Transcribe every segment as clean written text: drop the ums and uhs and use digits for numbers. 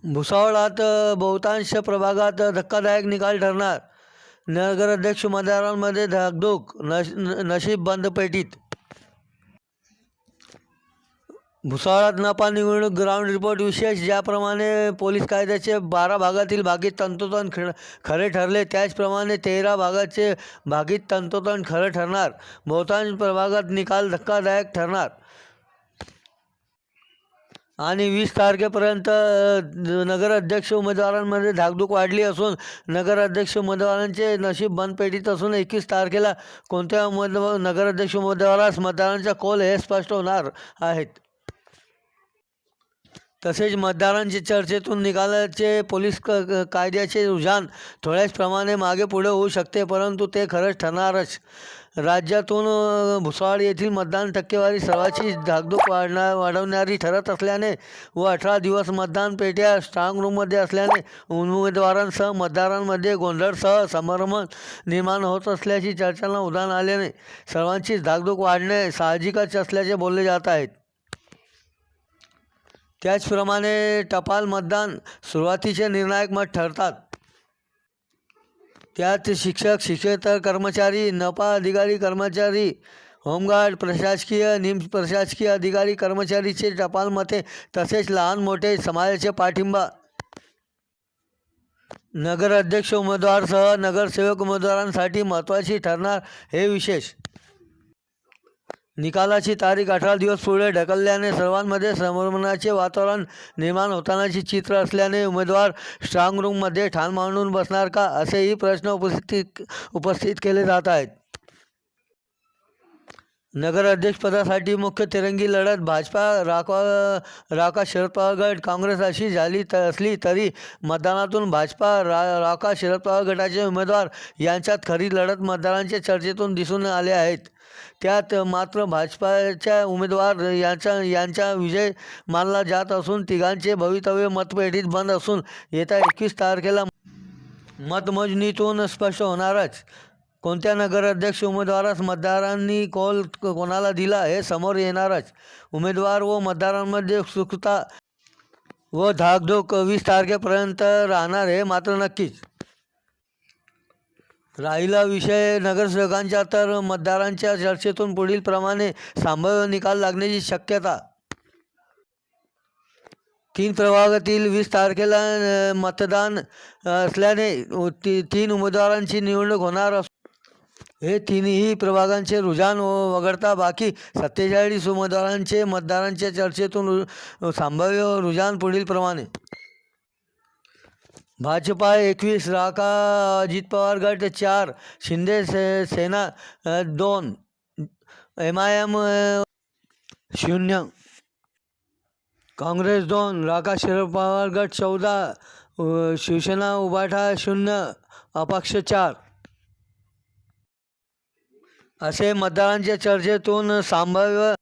भुसावळात बहुतांश प्रभागात धक्कादायक निकाल ठरणार. नगराध्यक्ष मतदारांमध्ये धाकधूक, नशीब बंद पेटीत. भुसावळात नपा निवडणूक ग्राउंड रिपोर्ट विशेष. ज्याप्रमाणे पोलीस कायद्याचे 12 भागातील भागित तंतोतंत खरे ठरले, त्याचप्रमाणे 13 भागाचे भागित तंतोतंत खरं ठरणार. बहुतांश प्रभागात निकाल धक्कादायक ठरणार आणि 20 तारखेपर्यंत नगराध्यक्ष उमेदवारांमध्ये धाकधूक वाढली असून नगराध्यक्ष उमेदवारांचे नशीब बंदपेटीत असून 21 तारखेला कोणत्या नगराध्यक्ष उमेदवारास मतदारांचा कौल हे स्पष्ट होणार आहेत. तसेच मतदारांच्या चर्चेतून निकालाचे पोलीस कायद्याचे रुझान थोड्याच प्रमाणे मागे पुढे होऊ शकते, परंतु ते खरंच ठरणारच. राज्यातून भुसावळ येथील मतदान टक्केवारी सर्वांची धाकधूक वाढवणारी ठरत असल्याने व 18 दिवस मतदान पेट्या स्ट्रॉंग रूममध्ये असल्याने उमेदवारांसह मतदारांमध्ये गोंधळसह संभ्रम निर्माण होत असल्याची चर्चांना उधाण आल्याने सर्वांचीच धाकधूक वाढणे साहजिकच असल्याचे बोलले जात आहेत. त्याचप्रमाणे टपाल मतदान सुरुवातीचे निर्णायक मत ठरतात. त्यात शिक्षक, शिक्षकेतर कर्मचारी, नपा अधिकारी कर्मचारी, होमगार्ड, प्रशासकीय, निम प्रशासकीय अधिकारी कर्मचारीचे टपाल मते तसेच लहान मोठे समाजाचे पाठिंबा. नगराध्यक्ष उमेदवारासह नगरसेवक उमेदवारांसाठी महत्त्वाची ठरणार हे विशेष. निकालाची तारीख 18 दिवस पुढे ढकलल्याने सर्वांमध्ये संभ्रमाचे वातावरण निर्माण होतानाचे चित्र असल्याने उमेदवार स्ट्रॉंग रूममध्ये ठाण मांडून बसणार का, असेही प्रश्न उपस्थित केले जात आहेत. नगराध्यक्षपदासाठी मुख्य तिरंगी लढत भाजपा राका शरद पवार गट काँग्रेस अशी झाली असली तरी मतदानातून भाजपा राका शरद पवार गटाचे उमेदवार यांच्यात खरी लढत मतदारांच्या चर्चेतून दिसून आले आहेत. त्यात मात्र भाजपाच्या उमेदवार यांचा विजय मानला जात असून तिघांचे भवितव्य मतपेटीत बंद असून येत्या 21 तारखेला मतमोजणीतून स्पष्ट होणारच. कोणत्या नगराध्यक्ष उमेदवारास मतदारांनी कौल कोणाला दिला हे समोर येणारच. उमेदवार व मतदारांमध्ये उत्सुकता व धाकधूक 20 तारखेपर्यंत राहणार हे मात्र नक्कीच. राहिला विषय नगरसेवकांच्या, तर मतदारांच्या चर्चेतून पुढील प्रमाणे संभाव्य निकाल लागण्याची शक्यता. 3 प्रभागातील 20 तारखेला मतदान असल्याने 3 उमेदवारांची निवडणूक होणार असून हे तिन्ही प्रभागांचे रुझान वगळता बाकी 47 उमेदवारांचे मतदारांच्या चर्चेतून संभाव्य रुझान पुढील प्रमाणे. भाजपा 21, राका अजित पवार गट 4, शिंदे सेना 2, MIM 0, काँग्रेस 2, राका शरद पवार गट 14, शिवसेना उभाटा 0, अपक्ष 4 असे मतदारांच्या चर्चेतून संभाव्य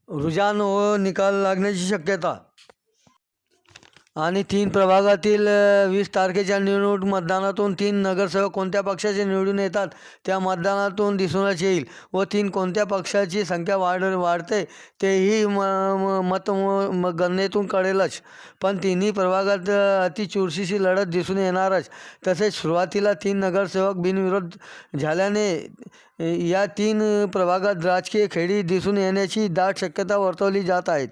रुझान व निकाल लागण्याची शक्यता. आणि 3 प्रभागातील 20 तारखेच्या निवडणूक मतदानातून 3 नगरसेवक कोणत्या पक्षाचे निवडून येतात त्या मतदानातून दिसूनच येईल व 3 कोणत्या पक्षाची संख्या वाढते तेही गणनेतून कळेलच. पण तिन्ही प्रभागात अतिचुरशीची लढत दिसून येणारच. तसेच सुरुवातीला 3 नगरसेवक बिनविरोध झाल्याने या 3 प्रभागात राजकीय खेळी दिसून येण्याची दाट शक्यता वर्तवली जात आहेत.